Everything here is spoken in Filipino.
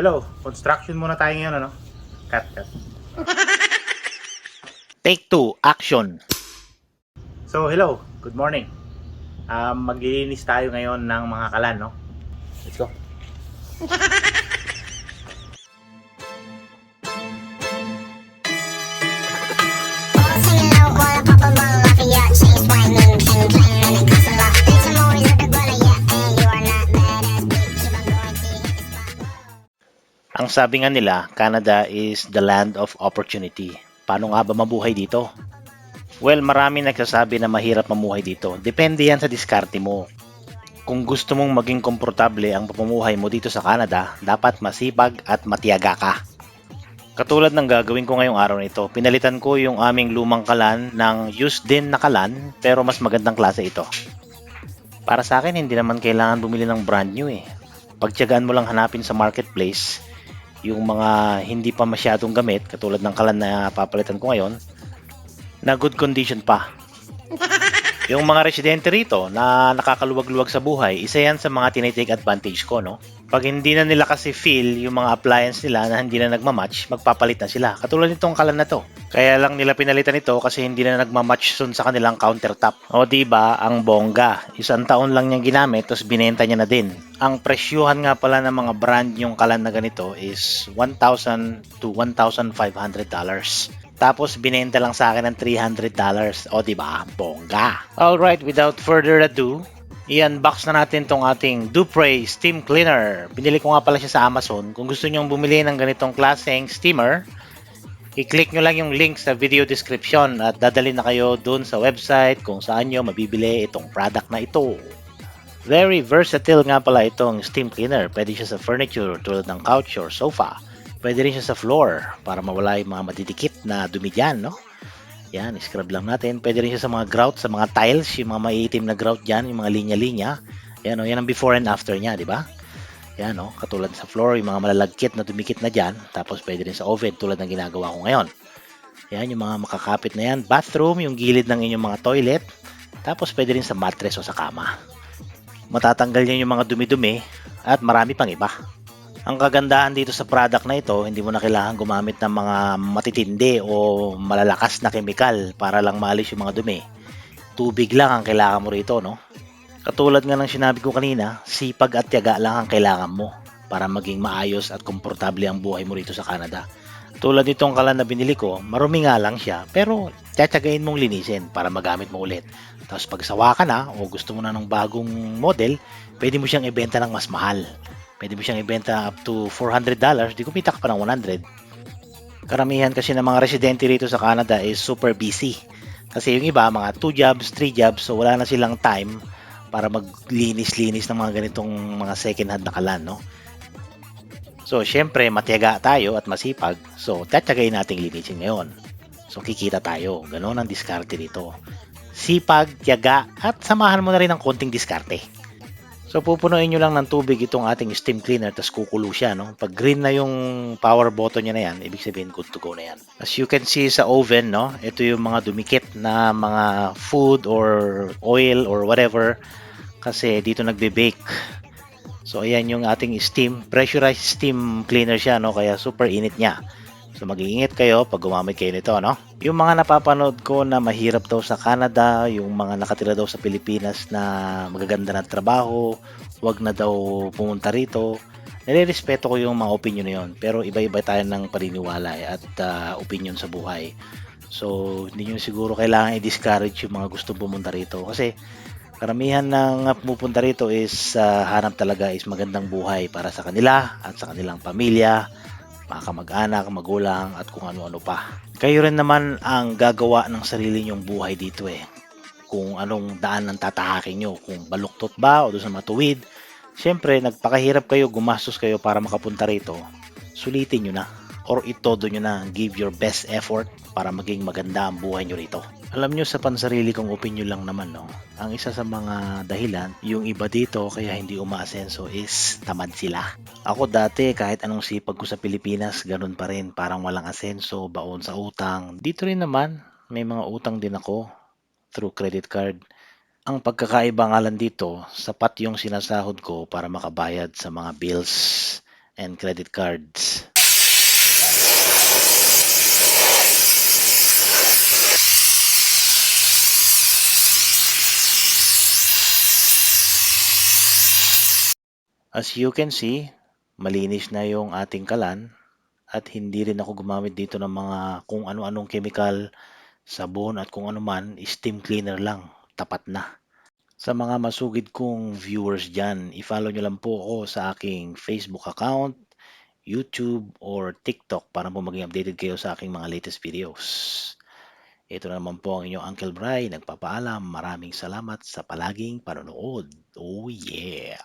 Hello. Construction muna tayo ngayon, ano? Cut. Take 2, action. So, hello. Good morning. Maglilinis tayo ngayon ng mga kalan, no? Let's go. Ang sabi nga nila, Canada is the land of opportunity. Paano nga ba mabuhay dito? Well, marami nagsasabi na mahirap mamuhay dito. Depende yan sa diskarte mo. Kung gusto mong maging komportable ang pamumuhay mo dito sa Canada, dapat masipag at matiyaga ka. Katulad ng gagawin ko ngayong araw na ito, pinalitan ko yung aming lumang kalan ng used din na kalan, pero mas magandang klase ito. Para sa akin, hindi naman kailangan bumili ng brand new eh. Pagtiyagaan mo lang hanapin sa marketplace yung mga hindi pa masyadong gamit, katulad ng kalan na papalitan ko ngayon, na good condition pa. Yung mga residente rito na nakakaluwag-luwag sa buhay, isa yan sa mga tinitake advantage ko, no? Pag hindi na nila kasi feel yung mga appliance nila na hindi na nagmamatch, magpapalit na sila. Katulad nitong kalan na to. Kaya lang nila pinalitan ito kasi hindi na nagmamatch sun sa kanilang countertop. O diba, ang bongga. 1 taon lang niyang ginamit, tapos binenta niya na din. Ang presyuhan nga pala ng mga brand yung kalan na ganito is $1,000 to $1,500. Tapos binenta lang sa akin ng $300. O diba, bongga. Alright, without further ado, i-unbox na natin tong ating Dupre Steam Cleaner. Binili ko nga pala siya sa Amazon. Kung gusto nyong bumili ng ganitong klaseng steamer, i-click nyo lang yung link sa video description at dadalhin na kayo dun sa website kung saan nyo mabibili itong product na ito. Very versatile nga pala itong steam cleaner. Pwede siya sa furniture tulad ng couch or sofa. Pwede rin siya sa floor para mawala yung mga madidikit na dumi dyan, no? Yan, scrub lang natin. Pwede rin siya sa mga grout, sa mga tiles, yung mga maiitim na grout dyan, yung mga linya-linya. Yan, yan ang before and after niya, di ba? Yan, katulad sa floor, yung mga malalagkit na dumikit na dyan. Tapos pwede rin sa oven, tulad ng ginagawa ko ngayon. Yan, yung mga makakapit na yan. Bathroom, yung gilid ng inyong mga toilet. Tapos pwede rin sa mattress o sa kama. Matatanggal niya yung mga dumi-dumi at marami pang iba. Ang kagandahan dito sa product na ito, hindi mo na kailangan gumamit ng mga matitindi o malalakas na kemikal para lang maalis yung mga dumi. Tubig lang ang kailangan mo rito, no? Katulad nga ng sinabi ko kanina, sipag at tiyaga lang ang kailangan mo para maging maayos at komportable ang buhay mo rito sa Canada. Tulad nitong kalan na binili ko, marumi nga lang siya, pero tiyagain mong linisin para magamit mo ulit. Tapos pag sawa ka na o gusto mo na ng bagong model, pwede mo siyang ibenta ng mas mahal. Pwede mo siyang ibenta up to $400, di kumita ka pa ng 100. Karamihan kasi ng mga residente rito sa Canada is super busy. Kasi yung iba, mga 2 jobs, 3 jobs, so wala na silang time para maglinis-linis ng mga ganitong mga second hand na kalan, no? So, syempre, matiyaga tayo at masipag. So, tatiyagain nating linisin ngayon. So, kikita tayo. Ganon ang diskarte dito. Sipag, tiyaga, at samahan mo na rin ng konting diskarte. So, pupunuin nyo lang ng tubig itong ating steam cleaner, tapos kukulo siya, no? Pag green na yung power button niya na yan, ibig sabihin good to go na yan. As you can see sa oven, no? Ito yung mga dumikit na mga food or oil or whatever, kasi dito nagbe-bake. So, ayan yung ating steam, pressurized steam cleaner siya, no? Kaya super init niya. So, mag-iingat kayo pag gumamit kayo nito, no? Yung mga napapanood ko na mahirap daw sa Canada, yung mga nakatira daw sa Pilipinas na magaganda na trabaho, wag na daw pumunta rito. Nire-respeto ko yung mga opinion na yun. Pero iba-iba tayo ng paniniwala at opinion sa buhay. So, hindi nyo siguro kailangan i-discourage yung mga gusto pumunta rito. Kasi, karamihan ng pumupunta rito is hanap talaga is magandang buhay para sa kanila at sa kanilang pamilya, mga kamag-anak, magulang, at kung ano-ano pa. Kayo rin naman ang gagawa ng sarili nyong buhay dito eh. Kung anong daan ang tatahakin nyo, kung baluktot ba o doon sa matuwid. Siyempre, nagpakahirap kayo, gumastos kayo para makapunta rito. Sulitin nyo na or itodo nyo na, give your best effort para maging maganda ang buhay nyo rito. Alam nyo, sa pansarili kong opinion lang naman, no? Ang isa sa mga dahilan, yung iba dito kaya hindi umaasenso is tamad sila. Ako dati, kahit anong sipag ko sa Pilipinas, ganun pa rin. Parang walang asenso, baon sa utang. Dito rin naman, may mga utang din ako through credit card. Ang pagkakaiba nga lang dito, sapat yung sinasahod ko para makabayad sa mga bills and credit cards. As you can see, malinis na yung ating kalan at hindi rin ako gumamit dito ng mga kung ano-anong chemical, sabon at kung ano man, steam cleaner lang, tapat na. Sa mga masugid kong viewers dyan, i-follow nyo lang po ako sa aking Facebook account, YouTube, or TikTok para po maging updated kayo sa aking mga latest videos. Ito na naman po ang inyong Uncle Bry, nagpapaalam. Maraming salamat sa palaging panonood. Oh yeah!